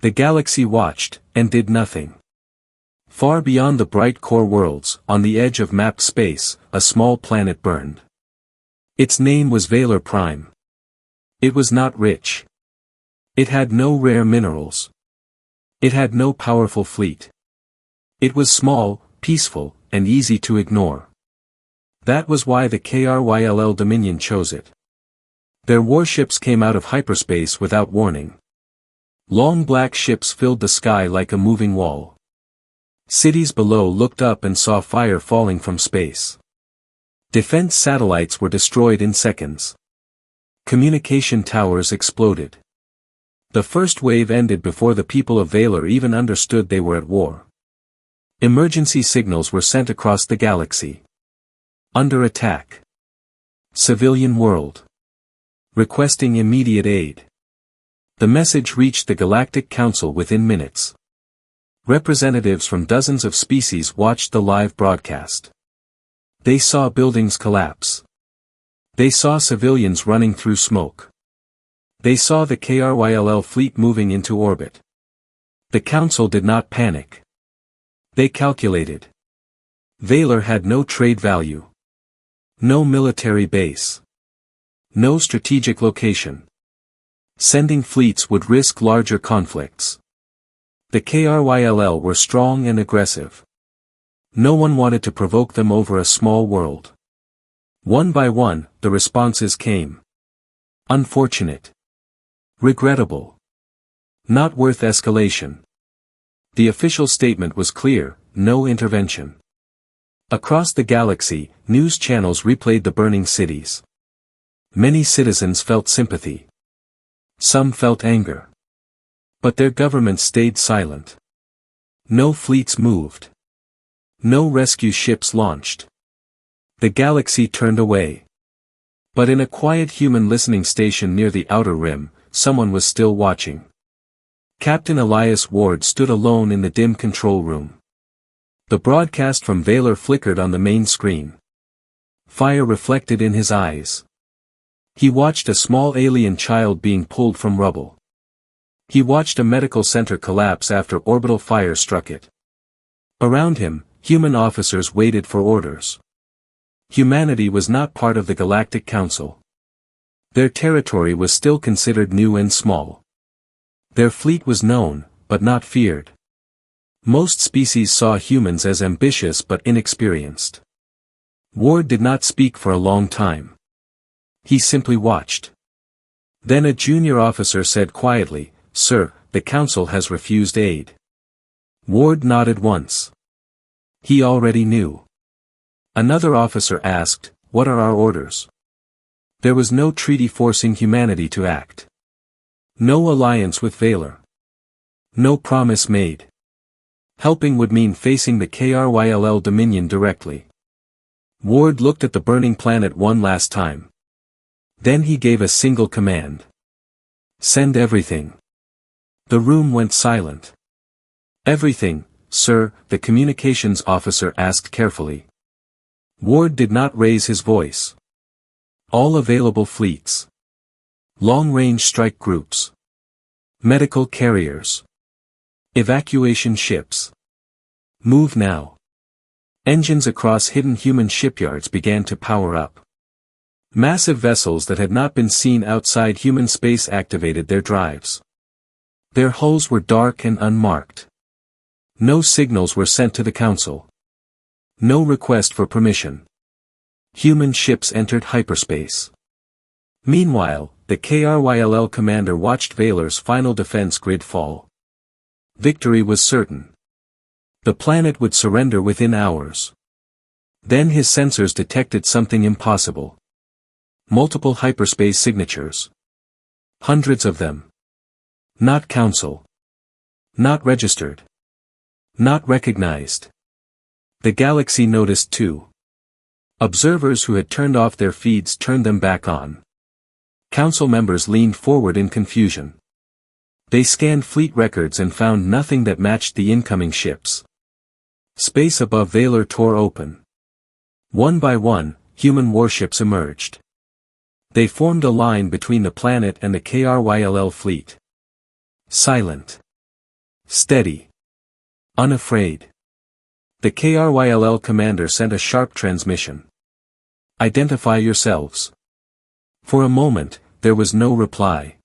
The galaxy watched, and did nothing. Far beyond the bright core worlds, on the edge of mapped space, a small planet burned. Its name was Valor Prime. It was not rich. It had no rare minerals. It had no powerful fleet. It was small, peaceful, and easy to ignore. That was why the KRYLL Dominion chose it. Their warships came out of hyperspace without warning. Long black ships filled the sky like a moving wall. Cities below looked up and saw fire falling from space. Defense satellites were destroyed in seconds. Communication towers exploded. The first wave ended before the people of Valor even understood they were at war. Emergency signals were sent across the galaxy. Under attack. Civilian world. Requesting immediate aid. The message reached the Galactic Council within minutes. Representatives from dozens of species watched the live broadcast. They saw buildings collapse. They saw civilians running through smoke. They saw the KRYLL fleet moving into orbit. The Council did not panic. They calculated. Valor had no trade value. No military base. No strategic location. Sending fleets would risk larger conflicts. The KRYLL were strong and aggressive. No one wanted to provoke them over a small world. One by one, the responses came. Unfortunate. Regrettable. Not worth escalation. The official statement was clear: no intervention. Across the galaxy, news channels replayed the burning cities. Many citizens felt sympathy. Some felt anger. But their governments stayed silent. No fleets moved. No rescue ships launched. The galaxy turned away. But in a quiet human listening station near the outer rim, someone was still watching. Captain Elias Ward stood alone in the dim control room. The broadcast from Valor flickered on the main screen. Fire reflected in his eyes. He watched a small alien child being pulled from rubble. He watched a medical center collapse after orbital fire struck it. Around him, human officers waited for orders. Humanity was not part of the Galactic Council. Their territory was still considered new and small. Their fleet was known, but not feared. Most species saw humans as ambitious but inexperienced. Ward did not speak for a long time. He simply watched. Then a junior officer said quietly, "Sir, the Council has refused aid." Ward nodded once. He already knew. Another officer asked, "What are our orders?" There was no treaty forcing humanity to act. No alliance with Valor. No promise made. Helping would mean facing the KRYLL Dominion directly. Ward looked at the burning planet one last time. Then he gave a single command. "Send everything." The room went silent. "Everything, sir?" the communications officer asked carefully. Ward did not raise his voice. "All available fleets. Long-range strike groups. Medical carriers. Evacuation ships. Move now." Engines across hidden human shipyards began to power up. Massive vessels that had not been seen outside human space activated their drives. Their hulls were dark and unmarked. No signals were sent to the Council. No request for permission. Human ships entered hyperspace. Meanwhile, the KRYLL commander watched Valor's final defense grid fall. Victory was certain. The planet would surrender within hours. Then his sensors detected something impossible. Multiple hyperspace signatures. Hundreds of them. Not Council. Not registered. Not recognized. The galaxy noticed too. Observers who had turned off their feeds turned them back on. Council members leaned forward in confusion. They scanned fleet records and found nothing that matched the incoming ships. Space above Valor tore open. One by one, human warships emerged. They formed a line between the planet and the KRYLL fleet. Silent. Steady. Unafraid. The KRYLL commander sent a sharp transmission. Identify yourselves. For a moment, there was no reply.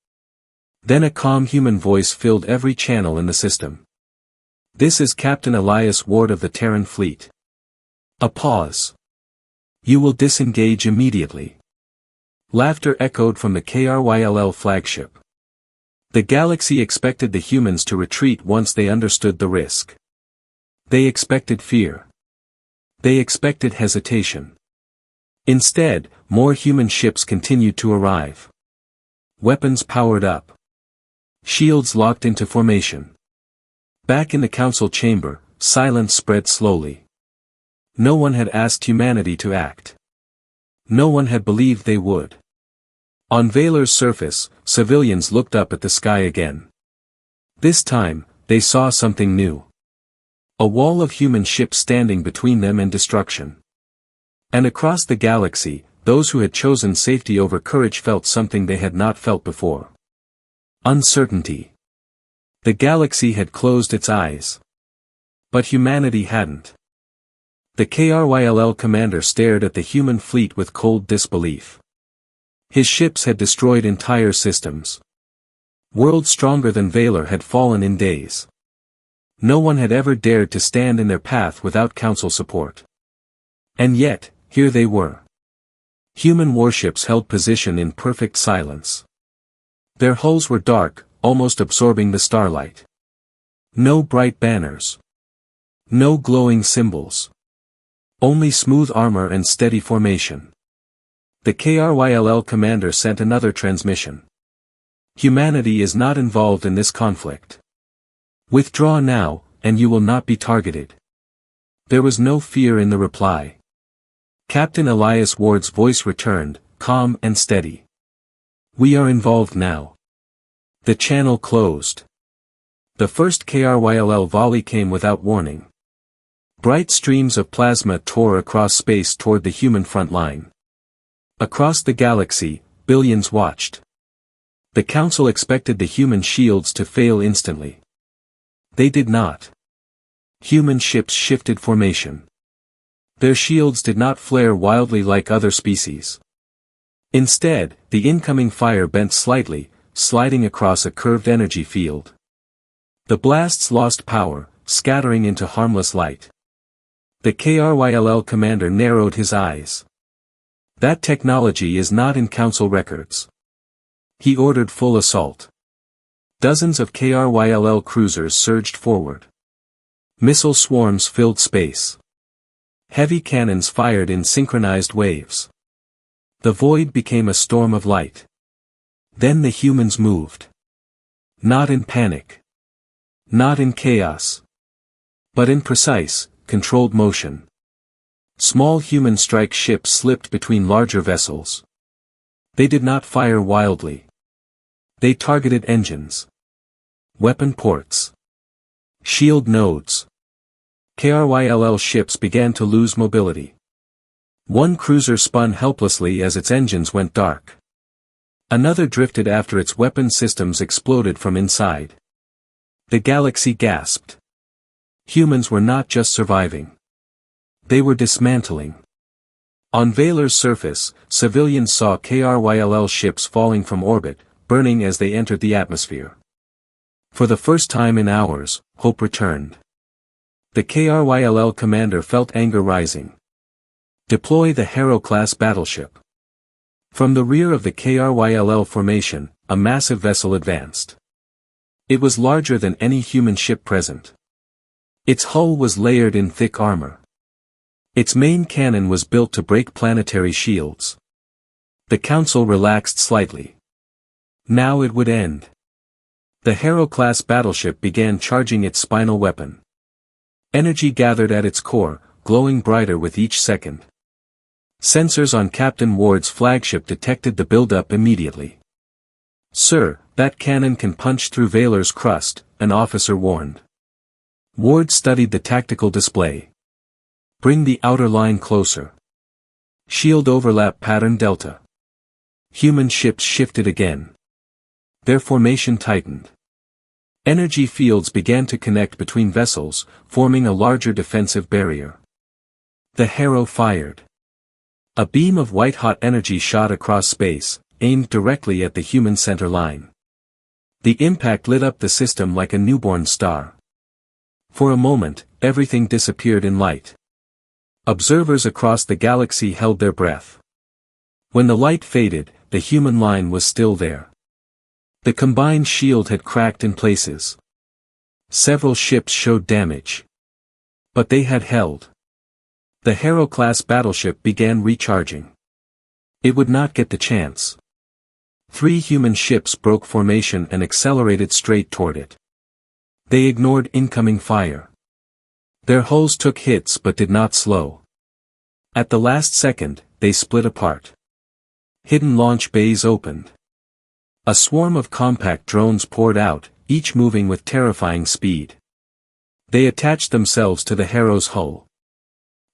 Then a calm human voice filled every channel in the system. This is Captain Elias Ward of the Terran fleet. A pause. You will disengage immediately. Laughter echoed from the KRYLL flagship. The galaxy expected the humans to retreat once they understood the risk. They expected fear. They expected hesitation. Instead, more human ships continued to arrive. Weapons powered up. Shields locked into formation. Back in the council chamber, silence spread slowly. No one had asked humanity to act. No one had believed they would. On Valor's surface, civilians looked up at the sky again. This time, they saw something new. A wall of human ships standing between them and destruction. And across the galaxy, those who had chosen safety over courage felt something they had not felt before. Uncertainty. The galaxy had closed its eyes. But humanity hadn't. The KRYLL commander stared at the human fleet with cold disbelief. His ships had destroyed entire systems. Worlds stronger than Valor had fallen in days. No one had ever dared to stand in their path without council support. And yet, here they were. Human warships held position in perfect silence. Their hulls were dark, almost absorbing the starlight. No bright banners. No glowing symbols. Only smooth armor and steady formation. The KRYLL commander sent another transmission. Humanity is not involved in this conflict. Withdraw now, and you will not be targeted. There was no fear in the reply. Captain Elias Ward's voice returned, calm and steady. We are involved now. The channel closed. The first KRYLL volley came without warning. Bright streams of plasma tore across space toward the human front line. Across the galaxy, billions watched. The council expected the human shields to fail instantly. They did not. Human ships shifted formation. Their shields did not flare wildly like other species. Instead, the incoming fire bent slightly, sliding across a curved energy field. The blasts lost power, scattering into harmless light. The KRYLL commander narrowed his eyes. That technology is not in council records. He ordered full assault. Dozens of KRYLL cruisers surged forward. Missile swarms filled space. Heavy cannons fired in synchronized waves. The void became a storm of light. Then the humans moved. Not in panic. Not in chaos. But in precise, controlled motion. Small human strike ships slipped between larger vessels. They did not fire wildly. They targeted engines. Weapon ports. Shield nodes. KRYLL ships began to lose mobility. One cruiser spun helplessly as its engines went dark. Another drifted after its weapon systems exploded from inside. The galaxy gasped. Humans were not just surviving. They were dismantling. On Valor's surface, civilians saw KRYLL ships falling from orbit, burning as they entered the atmosphere. For the first time in hours, hope returned. The KRYLL commander felt anger rising. Deploy the Hero-class battleship. From the rear of the KRYLL formation, a massive vessel advanced. It was larger than any human ship present. Its hull was layered in thick armor. Its main cannon was built to break planetary shields. The council relaxed slightly. Now it would end. The Hero-class battleship began charging its spinal weapon. Energy gathered at its core, glowing brighter with each second. Sensors on Captain Ward's flagship detected the buildup immediately. Sir, that cannon can punch through Valor's crust, an officer warned. Ward studied the tactical display. Bring the outer line closer. Shield overlap pattern delta. Human ships shifted again. Their formation tightened. Energy fields began to connect between vessels, forming a larger defensive barrier. The Harrow fired. A beam of white-hot energy shot across space, aimed directly at the human center line. The impact lit up the system like a newborn star. For a moment, everything disappeared in light. Observers across the galaxy held their breath. When the light faded, the human line was still there. The combined shield had cracked in places. Several ships showed damage. But they had held. The Harrow-class battleship began recharging. It would not get the chance. 3 human ships broke formation and accelerated straight toward it. They ignored incoming fire. Their hulls took hits but did not slow. At the last second, they split apart. Hidden launch bays opened. A swarm of compact drones poured out, each moving with terrifying speed. They attached themselves to the Harrow's hull.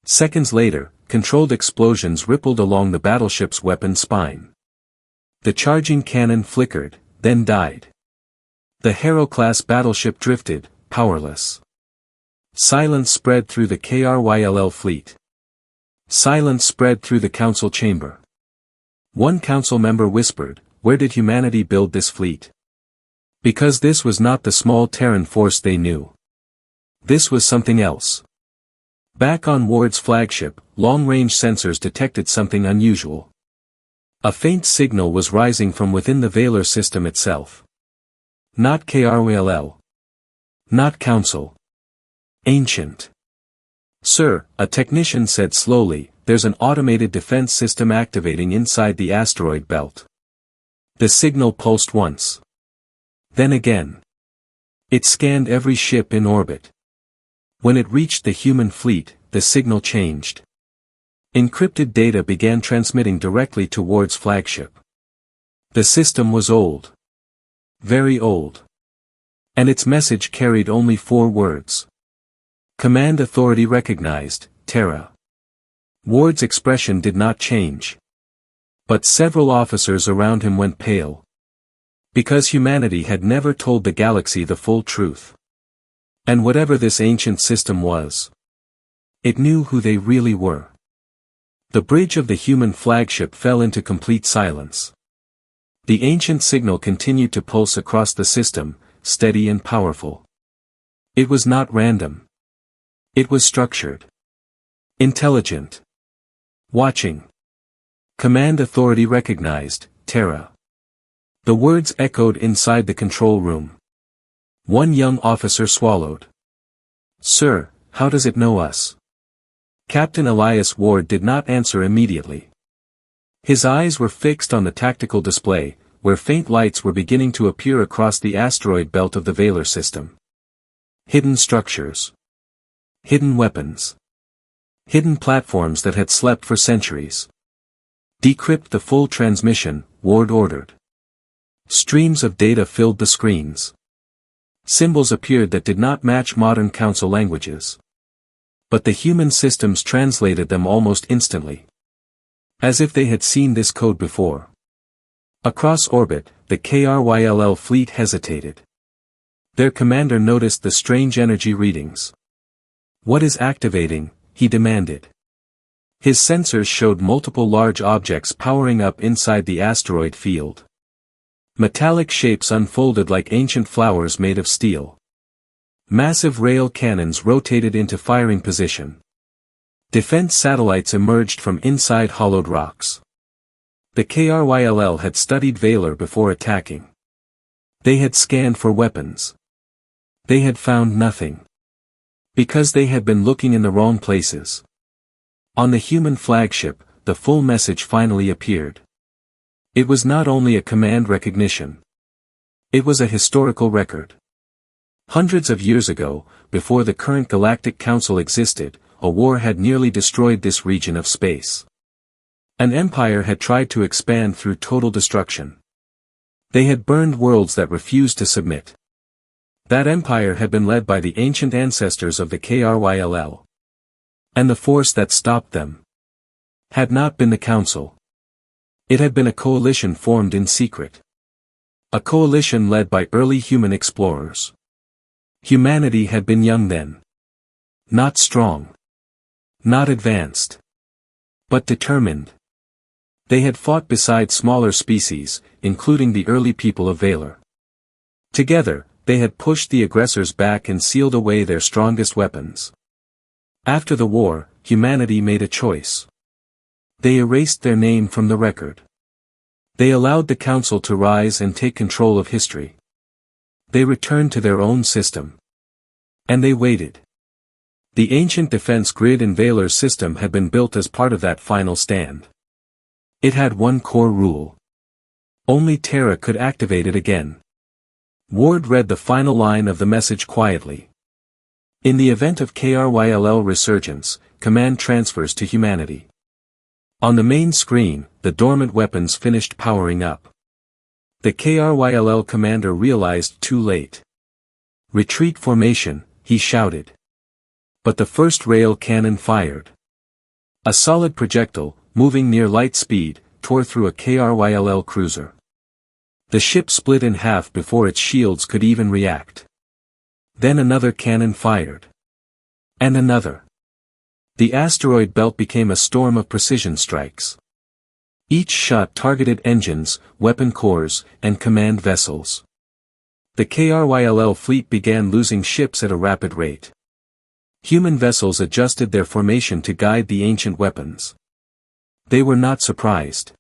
Seconds later, controlled explosions rippled along the battleship's weapon spine. The charging cannon flickered, then died. The Harrow-class battleship drifted, powerless. Silence spread through the KRYLL fleet. Silence spread through the council chamber. One council member whispered, "Where did humanity build this fleet?" Because this was not the small Terran force they knew. This was something else. Back on Ward's flagship, long-range sensors detected something unusual. A faint signal was rising from within the Vaylor system itself. Not KRYLL. Not Council. Ancient. "Sir," a technician said slowly, "there's an automated defense system activating inside the asteroid belt." The signal pulsed once. Then again. It scanned every ship in orbit. When it reached the human fleet, the signal changed. Encrypted data began transmitting directly to Ward's flagship. The system was old. Very old. And its message carried only 4 words. Command authority recognized, Terra. Ward's expression did not change. But several officers around him went pale. Because humanity had never told the galaxy the full truth. And whatever this ancient system was, it knew who they really were. The bridge of the human flagship fell into complete silence. The ancient signal continued to pulse across the system, steady and powerful. It was not random. It was structured. Intelligent. Watching. Command authority recognized, Terra. The words echoed inside the control room. One young officer swallowed. "Sir, how does it know us?" Captain Elias Ward did not answer immediately. His eyes were fixed on the tactical display, where faint lights were beginning to appear across the asteroid belt of the Vaylor system. Hidden structures. Hidden weapons. Hidden platforms that had slept for centuries. "Decrypt the full transmission," Ward ordered. Streams of data filled the screens. Symbols appeared that did not match modern council languages. But the human systems translated them almost instantly. As if they had seen this code before. Across orbit, the KRYLL fleet hesitated. Their commander noticed the strange energy readings. "What is activating?" he demanded. His sensors showed multiple large objects powering up inside the asteroid field. Metallic shapes unfolded like ancient flowers made of steel. Massive rail cannons rotated into firing position. Defense satellites emerged from inside hollowed rocks. The KRYLL had studied Vaylor before attacking. They had scanned for weapons. They had found nothing. Because they had been looking in the wrong places. On the human flagship, the full message finally appeared. It was not only a command recognition. It was a historical record. Hundreds of years ago, before the current Galactic Council existed, a war had nearly destroyed this region of space. An empire had tried to expand through total destruction. They had burned worlds that refused to submit. That empire had been led by the ancient ancestors of the KRYLL. And the force that stopped them had not been the Council. It had been a coalition formed in secret. A coalition led by early human explorers. Humanity had been young then. Not strong. Not advanced. But determined. They had fought beside smaller species, including the early people of Valor. Together, they had pushed the aggressors back and sealed away their strongest weapons. After the war, humanity made a choice. They erased their name from the record. They allowed the Council to rise and take control of history. They returned to their own system. And they waited. The ancient defense grid in Valor's system had been built as part of that final stand. It had one core rule. Only Terra could activate it again. Ward read the final line of the message quietly. In the event of KRYLL resurgence, command transfers to humanity. On the main screen, the dormant weapons finished powering up. The KRYLL commander realized too late. Retreat formation, he shouted. But the first rail cannon fired. A solid projectile, moving near light speed, tore through a KRYLL cruiser. The ship split in half before its shields could even react. Then another cannon fired. And another. The asteroid belt became a storm of precision strikes. Each shot targeted engines, weapon cores, and command vessels. The KRYLL fleet began losing ships at a rapid rate. Human vessels adjusted their formation to guide the ancient weapons. They were not surprised.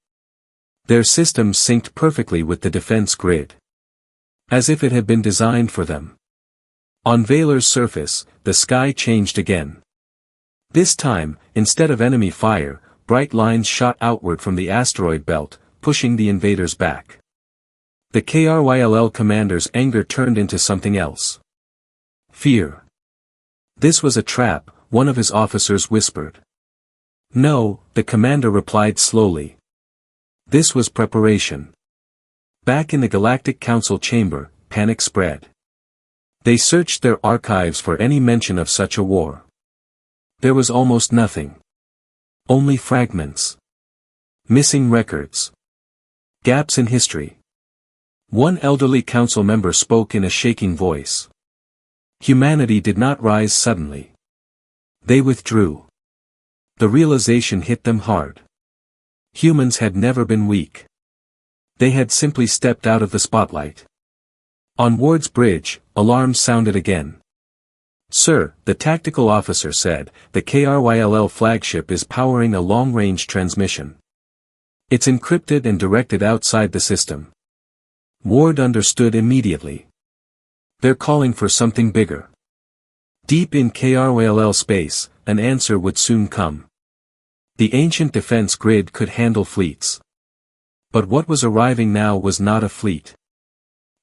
Their systems synced perfectly with the defense grid. As if it had been designed for them. On Valor's surface, the sky changed again. This time, instead of enemy fire, bright lines shot outward from the asteroid belt, pushing the invaders back. The KRYLL commander's anger turned into something else. Fear. This was a trap, one of his officers whispered. No, the commander replied slowly. This was preparation. Back in the Galactic Council chamber, panic spread. They searched their archives for any mention of such a war. There was almost nothing. Only fragments. Missing records. Gaps in history. One elderly council member spoke in a shaking voice. Humanity did not rise suddenly. They withdrew. The realization hit them hard. Humans had never been weak. They had simply stepped out of the spotlight. On Ward's bridge, alarms sounded again. Sir, the tactical officer said, the KRYLL flagship is powering a long-range transmission. It's encrypted and directed outside the system. Ward understood immediately. They're calling for something bigger. Deep in KRYLL space, an answer would soon come. The ancient defense grid could handle fleets. But what was arriving now was not a fleet.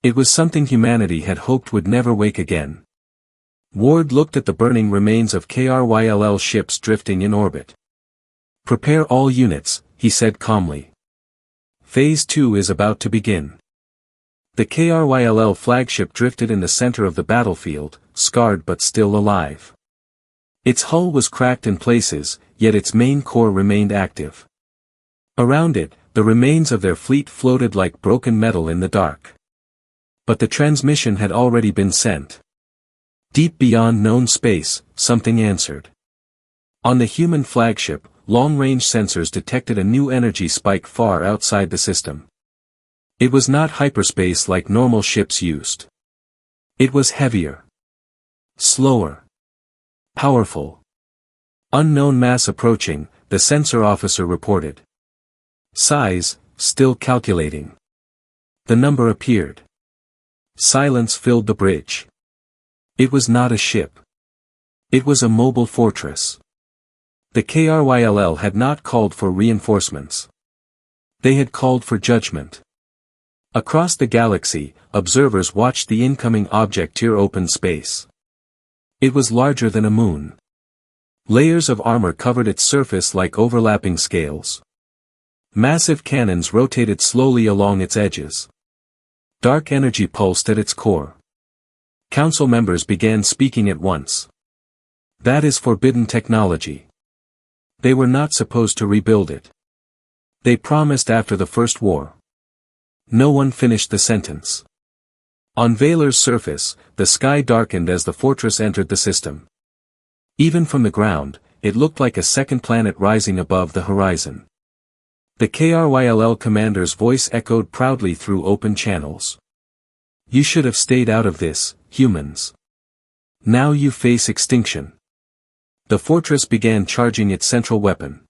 It was something humanity had hoped would never wake again. Ward looked at the burning remains of KRYLL ships drifting in orbit. Prepare all units, he said calmly. Phase 2 is about to begin. The KRYLL flagship drifted in the center of the battlefield, scarred but still alive. Its hull was cracked in places, yet its main core remained active. Around it, the remains of their fleet floated like broken metal in the dark. But the transmission had already been sent. Deep beyond known space, something answered. On the human flagship, long-range sensors detected a new energy spike far outside the system. It was not hyperspace like normal ships used. It was heavier. Slower. Powerful. Unknown mass approaching, the sensor officer reported. Size, still calculating. The number appeared. Silence filled the bridge. It was not a ship. It was a mobile fortress. The KRYLL had not called for reinforcements. They had called for judgment. Across the galaxy, observers watched the incoming object tear open space. It was larger than a moon. Layers of armor covered its surface like overlapping scales. Massive cannons rotated slowly along its edges. Dark energy pulsed at its core. Council members began speaking at once. That is forbidden technology. They were not supposed to rebuild it. They promised after the First War. No one finished the sentence. On Valor's surface, the sky darkened as the fortress entered the system. Even from the ground, it looked like a second planet rising above the horizon. The KRYLL commander's voice echoed proudly through open channels. You should have stayed out of this, humans. Now you face extinction. The fortress began charging its central weapon.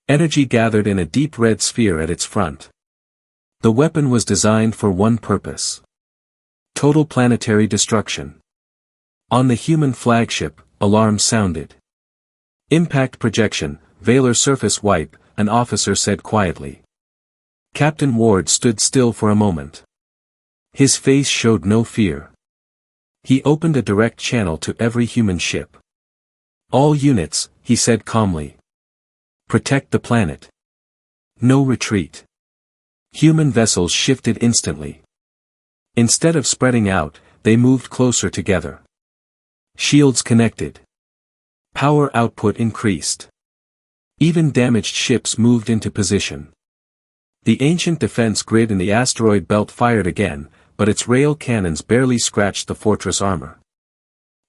Energy gathered in a deep red sphere at its front. The weapon was designed for one purpose: total planetary destruction. On the human flagship, alarms sounded. Impact projection, Valor surface wipe, an officer said quietly. Captain Ward stood still for a moment. His face showed no fear. He opened a direct channel to every human ship. All units, he said calmly. Protect the planet. No retreat. Human vessels shifted instantly. Instead of spreading out, they moved closer together. Shields connected. Power output increased. Even damaged ships moved into position. The ancient defense grid in the asteroid belt fired again, but its rail cannons barely scratched the fortress armor.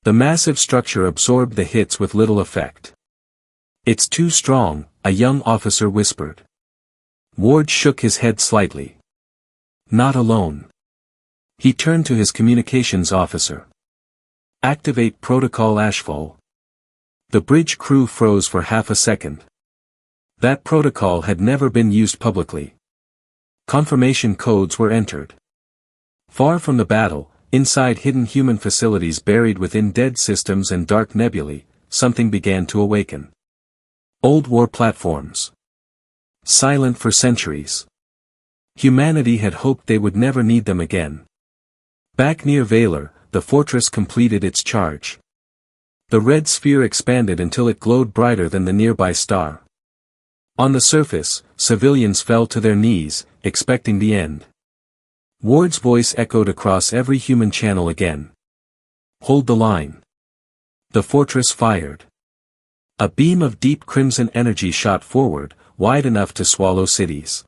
The massive structure absorbed the hits with little effect. It's too strong, a young officer whispered. Ward shook his head slightly. Not alone. He turned to his communications officer. Activate Protocol Ashfall. The bridge crew froze for half a second. That protocol had never been used publicly. Confirmation codes were entered. Far from the battle, inside hidden human facilities buried within dead systems and dark nebulae, something began to awaken. Old war platforms. Silent for centuries. Humanity had hoped they would never need them again. Back near Valor, the fortress completed its charge. The red sphere expanded until it glowed brighter than the nearby star. On the surface, civilians fell to their knees, expecting the end. Ward's voice echoed across every human channel again. Hold the line. The fortress fired. A beam of deep crimson energy shot forward, wide enough to swallow cities.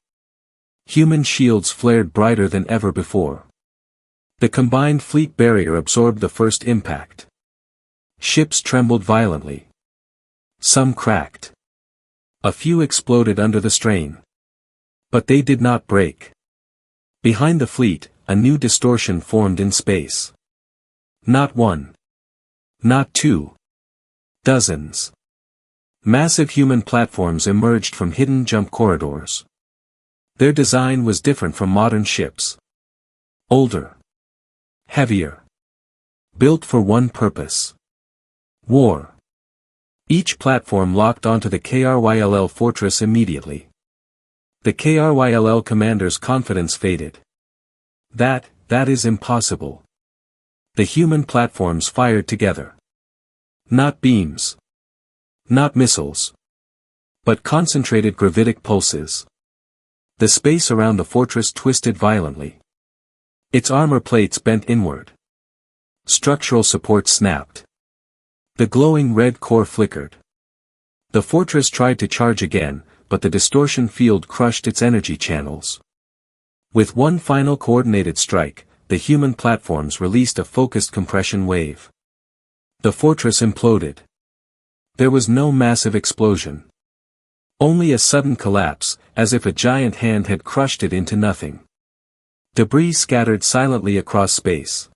Human shields flared brighter than ever before. The combined fleet barrier absorbed the first impact. Ships trembled violently. Some cracked. A few exploded under the strain. But they did not break. Behind the fleet, a new distortion formed in space. Not one. Not two. Dozens. Massive human platforms emerged from hidden jump corridors. Their design was different from modern ships. Older. Heavier. Built for one purpose. War. Each platform locked onto the KRYLL fortress immediately. The KRYLL commander's confidence faded. That is impossible. The human platforms fired together. Not beams. Not missiles. But concentrated gravitic pulses. The space around the fortress twisted violently. Its armor plates bent inward. Structural support snapped. The glowing red core flickered. The fortress tried to charge again, but the distortion field crushed its energy channels. With one final coordinated strike, the human platforms released a focused compression wave. The fortress imploded. There was no massive explosion. Only a sudden collapse, as if a giant hand had crushed it into nothing. Debris scattered silently across space.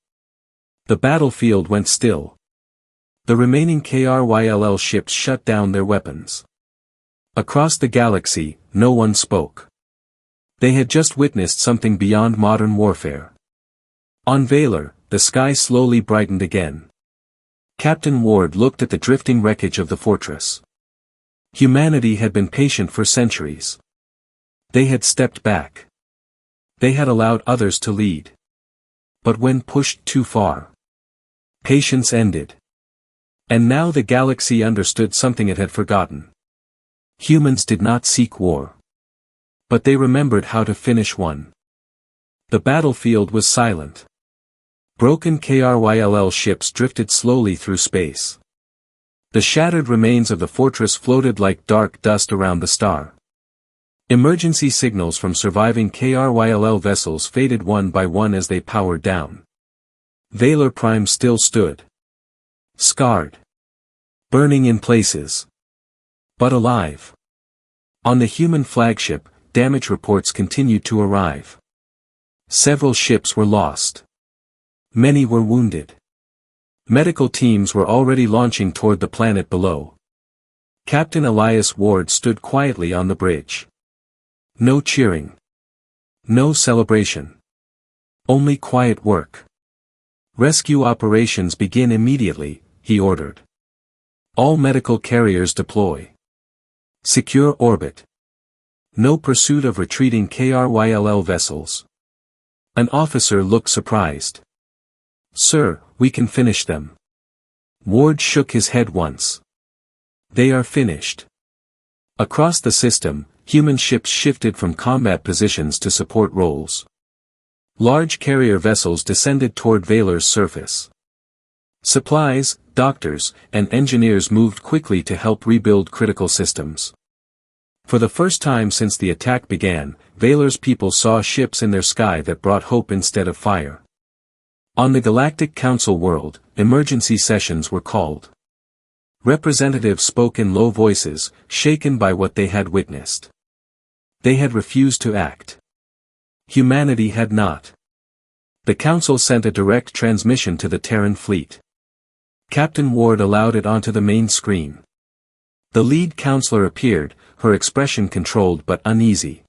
The battlefield went still. The remaining KRYLL ships shut down their weapons. Across the galaxy, no one spoke. They had just witnessed something beyond modern warfare. On Valor, the sky slowly brightened again. Captain Ward looked at the drifting wreckage of the fortress. Humanity had been patient for centuries. They had stepped back. They had allowed others to lead. But when pushed too far, patience ended. And now the galaxy understood something it had forgotten. Humans did not seek war. But they remembered how to finish one. The battlefield was silent. Broken KRYLL ships drifted slowly through space. The shattered remains of the fortress floated like dark dust around the star. Emergency signals from surviving KRYLL vessels faded one by one as they powered down. Valor Prime still stood. Scarred. Burning in places. But alive. On the human flagship, damage reports continued to arrive. Several ships were lost. Many were wounded. Medical teams were already launching toward the planet below. Captain Elias Ward stood quietly on the bridge. No cheering. No celebration. Only quiet work. Rescue operations begin immediately, he ordered. All medical carriers deploy. Secure orbit. No pursuit of retreating KRYLL vessels. An officer looked surprised. Sir, we can finish them. Ward shook his head once. They are finished. Across the system, human ships shifted from combat positions to support roles. Large carrier vessels descended toward Valor's surface. Supplies, doctors, and engineers moved quickly to help rebuild critical systems. For the first time since the attack began, Valor's people saw ships in their sky that brought hope instead of fire. On the Galactic Council world, emergency sessions were called. Representatives spoke in low voices, shaken by what they had witnessed. They had refused to act. Humanity had not. The Council sent a direct transmission to the Terran fleet. Captain Ward allowed it onto the main screen. The lead counselor appeared, her expression controlled but uneasy.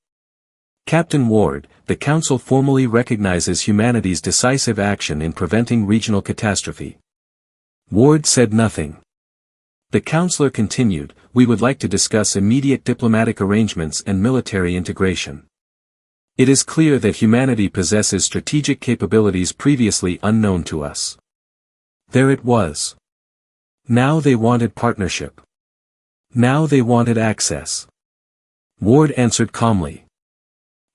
Captain Ward, the Council formally recognizes humanity's decisive action in preventing regional catastrophe. Ward said nothing. The counselor continued, we would like to discuss immediate diplomatic arrangements and military integration. It is clear that humanity possesses strategic capabilities previously unknown to us. There it was. Now they wanted partnership. Now they wanted access. Ward answered calmly.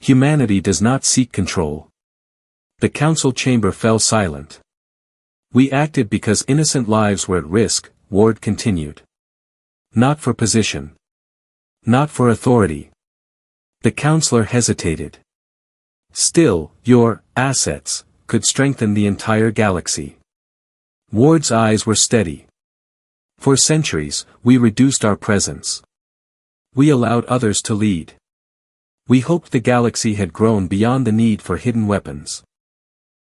Humanity does not seek control. The council chamber fell silent. We acted because innocent lives were at risk, Ward continued. Not for position. Not for authority. The counselor hesitated. Still, your assets could strengthen the entire galaxy. Ward's eyes were steady. For centuries, we reduced our presence. We allowed others to lead. We hoped the galaxy had grown beyond the need for hidden weapons.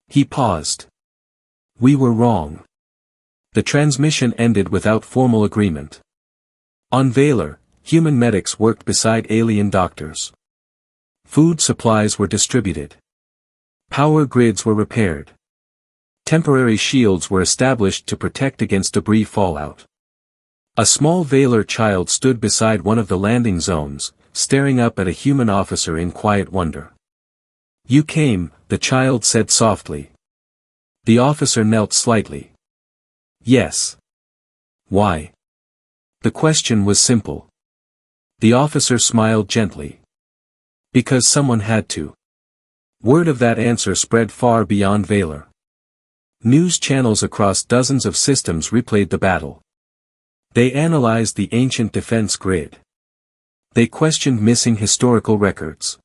He paused. We were wrong. The transmission ended without formal agreement. On Valor, human medics worked beside alien doctors. Food supplies were distributed. Power grids were repaired. Temporary shields were established to protect against debris fallout. A small Valor child stood beside one of the landing zones, staring up at a human officer in quiet wonder. You came, the child said softly. The officer knelt slightly. Yes. Why? The question was simple. The officer smiled gently. Because someone had to. Word of that answer spread far beyond Valor. News channels across dozens of systems replayed the battle. They analyzed the ancient defense grid. They questioned missing historical records.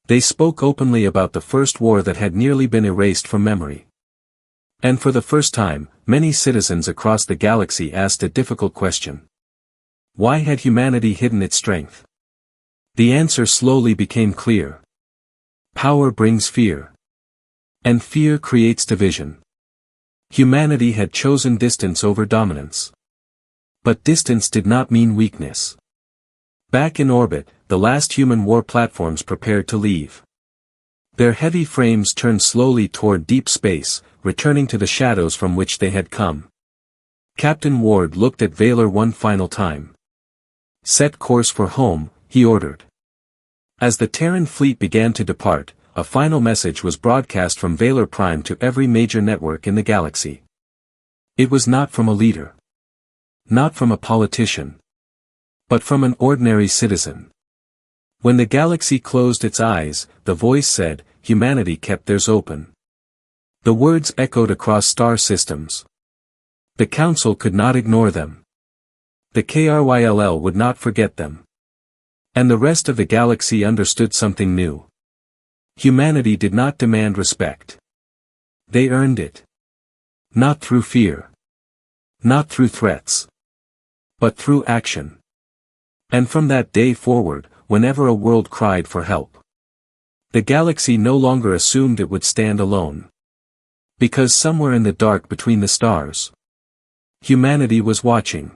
They spoke openly about the first war that had nearly been erased from memory. And for the first time, many citizens across the galaxy asked a difficult question. Why had humanity hidden its strength? The answer slowly became clear. Power brings fear. And fear creates division. Humanity had chosen distance over dominance. But distance did not mean weakness. Back in orbit, the last human war platforms prepared to leave. Their heavy frames turned slowly toward deep space, returning to the shadows from which they had come. Captain Ward looked at Valor one final time. Set course for home, he ordered. As the Terran fleet began to depart, a final message was broadcast from Valor Prime to every major network in the galaxy. It was not from a leader. Not from a politician. But from an ordinary citizen. When the galaxy closed its eyes, the voice said, humanity kept theirs open. The words echoed across star systems. The council could not ignore them. The KRYLL would not forget them. And the rest of the galaxy understood something new. Humanity did not demand respect. They earned it. Not through fear. Not through threats. But through action. And from that day forward, whenever a world cried for help, the galaxy no longer assumed it would stand alone. Because somewhere in the dark between the stars, humanity was watching.